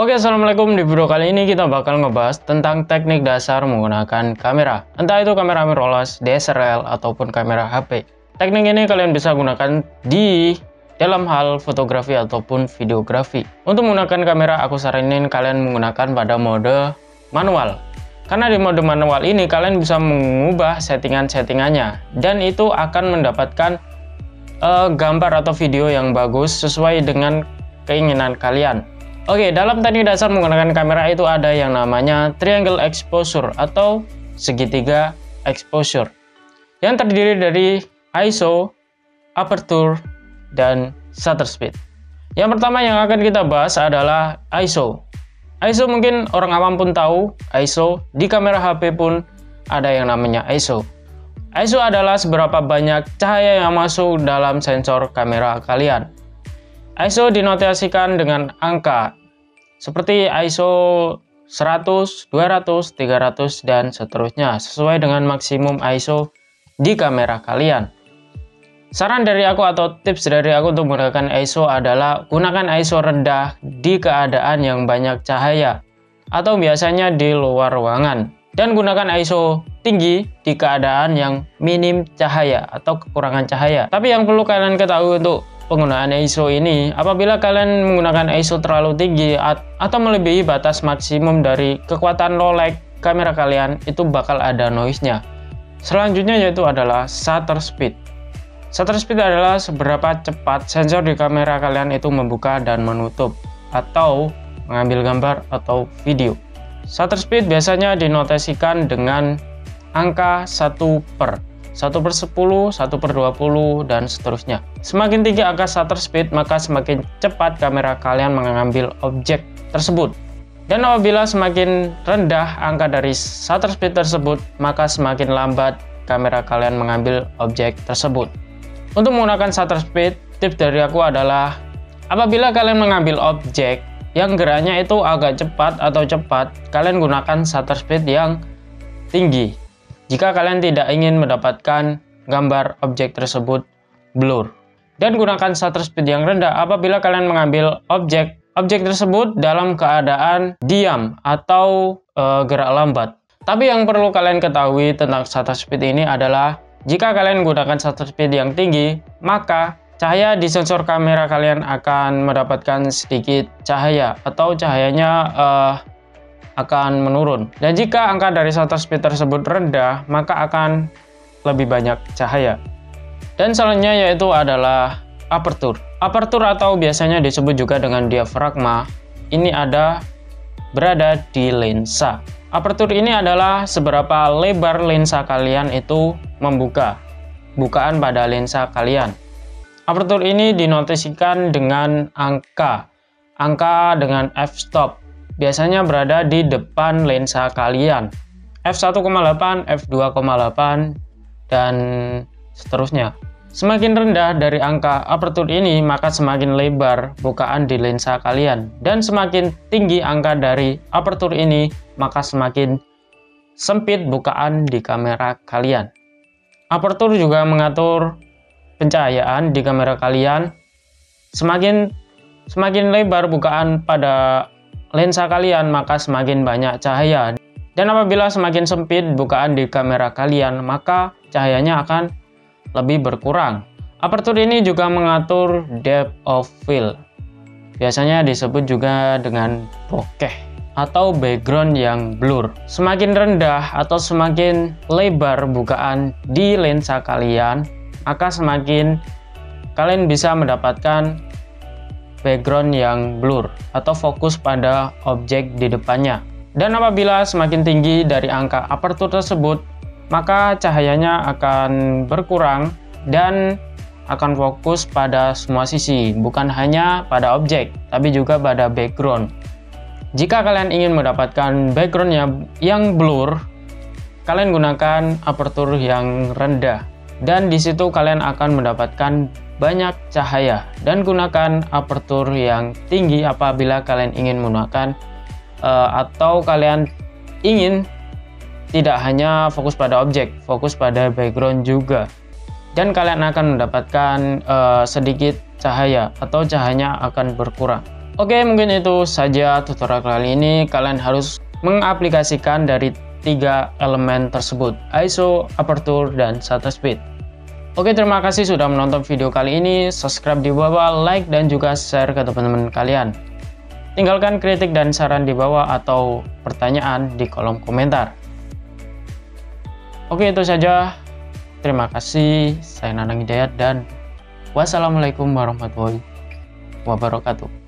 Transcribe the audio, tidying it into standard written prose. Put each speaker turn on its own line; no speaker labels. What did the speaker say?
Oke, assalamualaikum. Di video kali ini kita bakal ngebahas tentang teknik dasar menggunakan kamera. Entah itu kamera mirrorless, DSLR, ataupun kamera HP. Teknik ini kalian bisa gunakan di dalam hal fotografi ataupun videografi. Untuk menggunakan kamera, aku saranin kalian menggunakan pada mode manual. Karena di mode manual ini kalian bisa mengubah settingan-settingannya. Dan itu akan mendapatkan gambar atau video yang bagus sesuai dengan keinginan kalian. Oke, dalam teknik dasar menggunakan kamera itu ada yang namanya triangle exposure atau segitiga exposure yang terdiri dari ISO, aperture, dan shutter speed. Yang pertama yang akan kita bahas adalah ISO. ISO mungkin orang awam pun tahu, ISO di kamera HP pun ada yang namanya ISO. ISO adalah seberapa banyak cahaya yang masuk dalam sensor kamera kalian. ISO dinotasikan dengan angka seperti ISO 100, 200, 300, dan seterusnya sesuai dengan maksimum ISO di kamera kalian. Saran dari aku atau tips dari aku untuk menggunakan ISO adalah gunakan ISO rendah di keadaan yang banyak cahaya atau biasanya di luar ruangan, dan gunakan ISO tinggi di keadaan yang minim cahaya atau kekurangan cahaya. Tapi yang perlu kalian ketahui untuk penggunaan ISO ini, apabila kalian menggunakan ISO terlalu tinggi atau melebihi batas maksimum dari kekuatan low light kamera kalian, itu bakal ada noise-nya. Selanjutnya yaitu adalah shutter speed. Shutter speed adalah seberapa cepat sensor di kamera kalian itu membuka dan menutup atau mengambil gambar atau video. Shutter speed biasanya dinotasikan dengan angka 1/10, 1/20, dan seterusnya. Semakin tinggi angka shutter speed, maka semakin cepat kamera kalian mengambil objek tersebut. Dan apabila semakin rendah angka dari shutter speed tersebut, maka semakin lambat kamera kalian mengambil objek tersebut. Untuk menggunakan shutter speed, tips dari aku adalah apabila kalian mengambil objek yang geraknya itu agak cepat atau cepat, kalian gunakan shutter speed yang tinggi. Jika kalian tidak ingin mendapatkan gambar objek tersebut blur. Dan gunakan shutter speed yang rendah apabila kalian mengambil objek tersebut dalam keadaan diam atau gerak lambat. Tapi yang perlu kalian ketahui tentang shutter speed ini adalah jika kalian menggunakan shutter speed yang tinggi, maka cahaya di sensor kamera kalian akan mendapatkan sedikit cahaya atau cahayanya akan menurun. Dan jika angka dari shutter speed tersebut rendah, maka akan lebih banyak cahaya. Dan selanjutnya yaitu adalah aperture. Aperture atau biasanya disebut juga dengan diafragma, ini berada di lensa. Aperture ini adalah seberapa lebar lensa kalian itu membuka, bukaan pada lensa kalian. Aperture ini dinotasikan dengan angka dengan f-stop. Biasanya berada di depan lensa kalian, f1,8, f2,8, dan seterusnya. Semakin rendah dari angka aperture ini, maka semakin lebar bukaan di lensa kalian. Dan semakin tinggi angka dari aperture ini, maka semakin sempit bukaan di kamera kalian. Aperture juga mengatur pencahayaan di kamera kalian. Semakin lebar bukaan pada lensa kalian, maka semakin banyak cahaya. Dan apabila semakin sempit bukaan di kamera kalian, maka cahayanya akan lebih berkurang. Aperture ini juga mengatur depth of field. Biasanya disebut juga dengan bokeh atau background yang blur. Semakin rendah atau semakin lebar bukaan di lensa kalian, maka semakin kalian bisa mendapatkan background yang blur atau fokus pada objek di depannya. Dan apabila semakin tinggi dari angka aperture tersebut, maka cahayanya akan berkurang dan akan fokus pada semua sisi, bukan hanya pada objek, tapi juga pada background. Jika kalian ingin mendapatkan background yang blur, kalian gunakan aperture yang rendah, dan di situ kalian akan mendapatkan banyak cahaya. Dan gunakan aperture yang tinggi apabila kalian ingin menggunakan atau kalian ingin tidak hanya fokus pada objek, fokus pada background juga. Dan kalian akan mendapatkan sedikit cahaya atau cahayanya akan berkurang. Oke, mungkin itu saja tutorial kali ini. Kalian harus mengaplikasikan dari 3 elemen tersebut, ISO, aperture, dan shutter speed. Oke, terima kasih sudah menonton video kali ini. Subscribe di bawah, like, dan juga share ke teman-teman kalian. Tinggalkan kritik dan saran di bawah atau pertanyaan di kolom komentar. Oke, itu saja. Terima kasih. Saya Nanang Hidayat dan wassalamualaikum warahmatullahi wabarakatuh.